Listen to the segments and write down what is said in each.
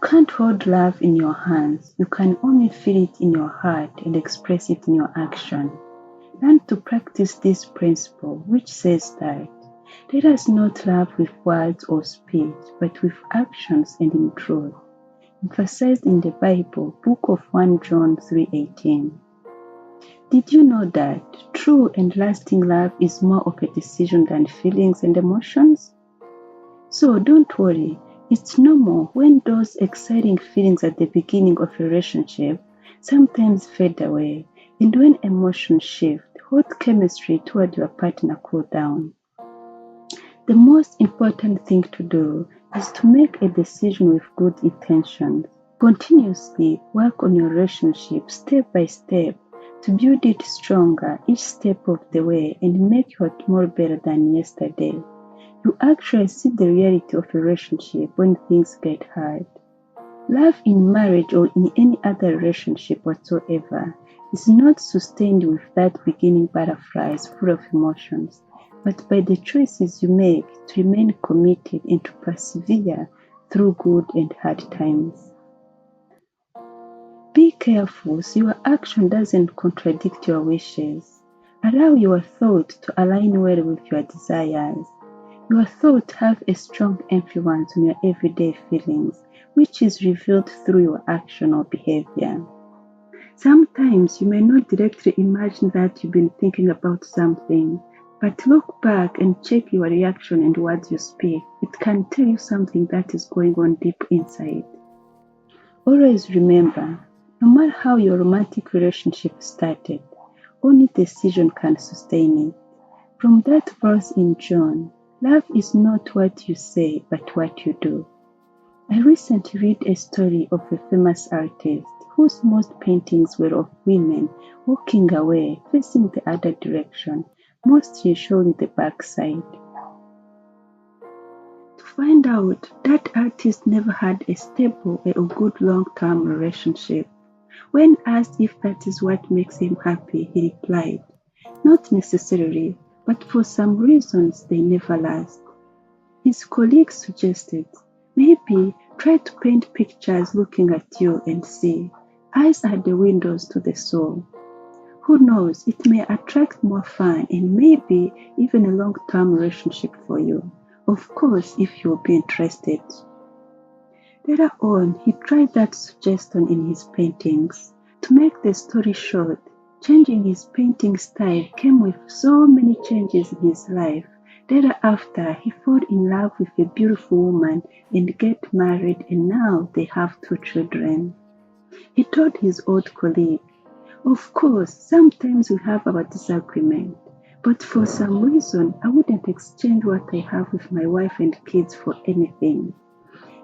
can't hold love in your hands. You can only feel it in your heart and express it in your action. Learn to practice this principle, which says that let us not love with words or speech, but with actions and in truth. Emphasized in the Bible, book of 1 John 3:18. Did you know that true and lasting love is more of a decision than feelings and emotions? So don't worry, it's normal when those exciting feelings at the beginning of a relationship sometimes fade away, and when emotions shift, hot chemistry toward your partner cool down. The most important thing to do is to make a decision with good intentions. Continuously work on your relationship step by step to build it stronger each step of the way and make your tomorrow better than yesterday. You actually see the reality of a relationship when things get hard. Love in marriage or in any other relationship whatsoever is not sustained with that beginning butterflies full of emotions, but by the choices you make to remain committed and to persevere through good and hard times. Be careful so your action doesn't contradict your wishes. Allow your thought to align well with your desires. Your thoughts have a strong influence on your everyday feelings, which is revealed through your action or behavior. Sometimes you may not directly imagine that you've been thinking about something, but look back and check your reaction and words you speak. It can tell you something that is going on deep inside. Always remember, no matter how your romantic relationship started, only decision can sustain it. From that verse in John, love is not what you say, but what you do. I recently read a story of a famous artist whose most paintings were of women walking away, facing the other direction, mostly showing the backside. To find out, that artist never had a stable or good long-term relationship. When asked if that is what makes him happy, he replied, "Not necessarily, but for some reasons they never last." His colleagues suggested, "Maybe try to paint pictures looking at you and see. Eyes are the windows to the soul. Who knows, it may attract more fun and maybe even a long-term relationship for you. Of course, if you'll be interested." Later on, he tried that suggestion in his paintings. To make the story short, changing his painting style came with so many changes in his life. Thereafter, he fell in love with a beautiful woman and get married, and now they have 2 children. He told his old colleague, "Of course, sometimes we have our disagreement, but for some reason, I wouldn't exchange what I have with my wife and kids for anything.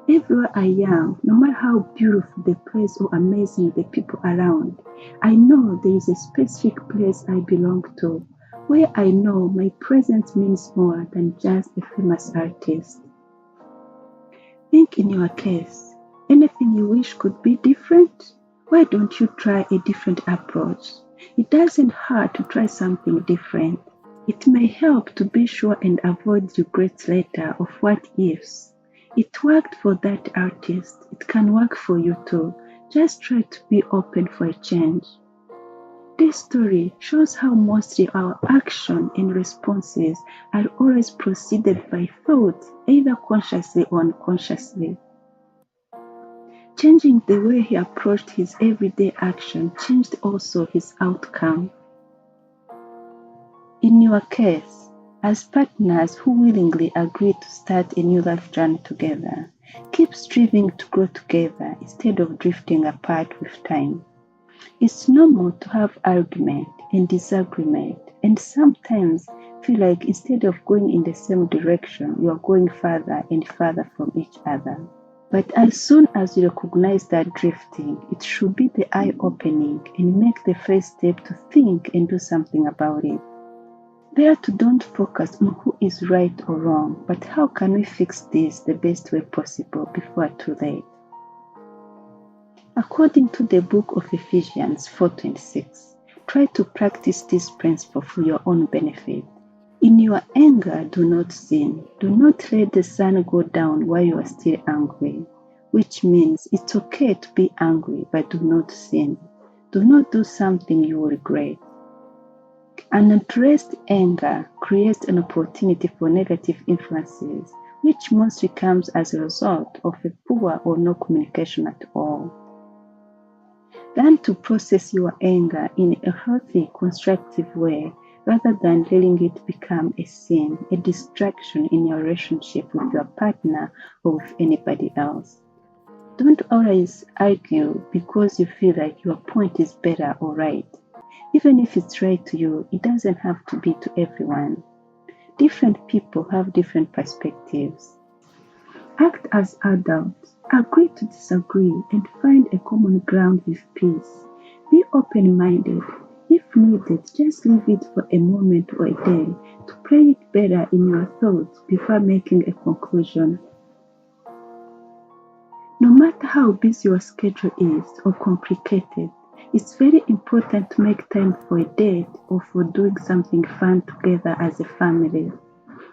Everywhere I am, no matter how beautiful the place or amazing the people around, I know there is a specific place I belong to, where I know my presence means more than just a famous artist." Think in your case, anything you wish could be different? Why don't you try a different approach? It doesn't hurt to try something different. It may help to be sure and avoid regrets later of what ifs. It worked for that artist. It can work for you too. Just try to be open for a change. This story shows how mostly our action and responses are always preceded by thought, either consciously or unconsciously. Changing the way he approached his everyday action changed also his outcome. In your case, as partners who willingly agree to start a new life journey together, keep striving to grow together instead of drifting apart with time. It's normal to have argument and disagreement, and sometimes feel like instead of going in the same direction, you are going further and further from each other. But as soon as you recognize that drifting, it should be the eye-opening and make the first step to think and do something about it. Therefore, don't focus on who is right or wrong, but how can we fix this the best way possible before too late. According to the book of Ephesians 4:26, try to practice this principle for your own benefit. In your anger, do not sin. Do not let the sun go down while you are still angry. which means it's okay to be angry, but do not sin. Do not do something you will regret. Unaddressed anger creates an opportunity for negative influences, which mostly comes as a result of a poor or no communication at all. Learn to process your anger in a healthy, constructive way rather than letting it become a sin, a distraction in your relationship with your partner or with anybody else. Don't always argue because you feel like your point is better or right. Even if it's right to you, it doesn't have to be to everyone. Different people have different perspectives. Act as adults. Agree to disagree and find a common ground with peace. Be open-minded. If needed, just leave it for a moment or a day to play it better in your thoughts before making a conclusion. No matter how busy your schedule is or complicated, it's very important to make time for a date or for doing something fun together as a family.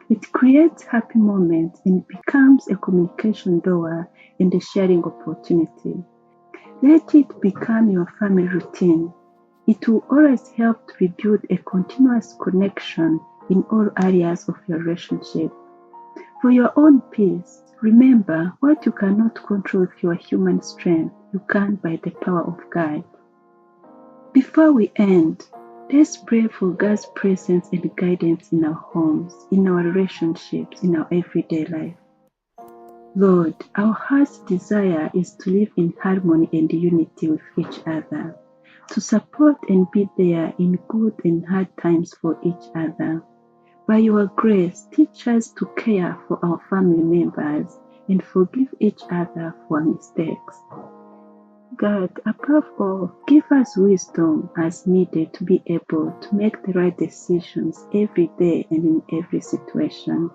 It creates happy moments and becomes a communication door and a sharing opportunity. Let it become your family routine. It will always help to rebuild a continuous connection in all areas of your relationship. For your own peace, remember what you cannot control with your human strength, you can by the power of God. Before we end, let's pray for God's presence and guidance in our homes, in our relationships, in our everyday life. Lord, our heart's desire is to live in harmony and unity with each other, to support and be there in good and hard times for each other. By your grace, teach us to care for our family members and forgive each other for mistakes. God, above all, give us wisdom as needed to be able to make the right decisions every day and in every situation.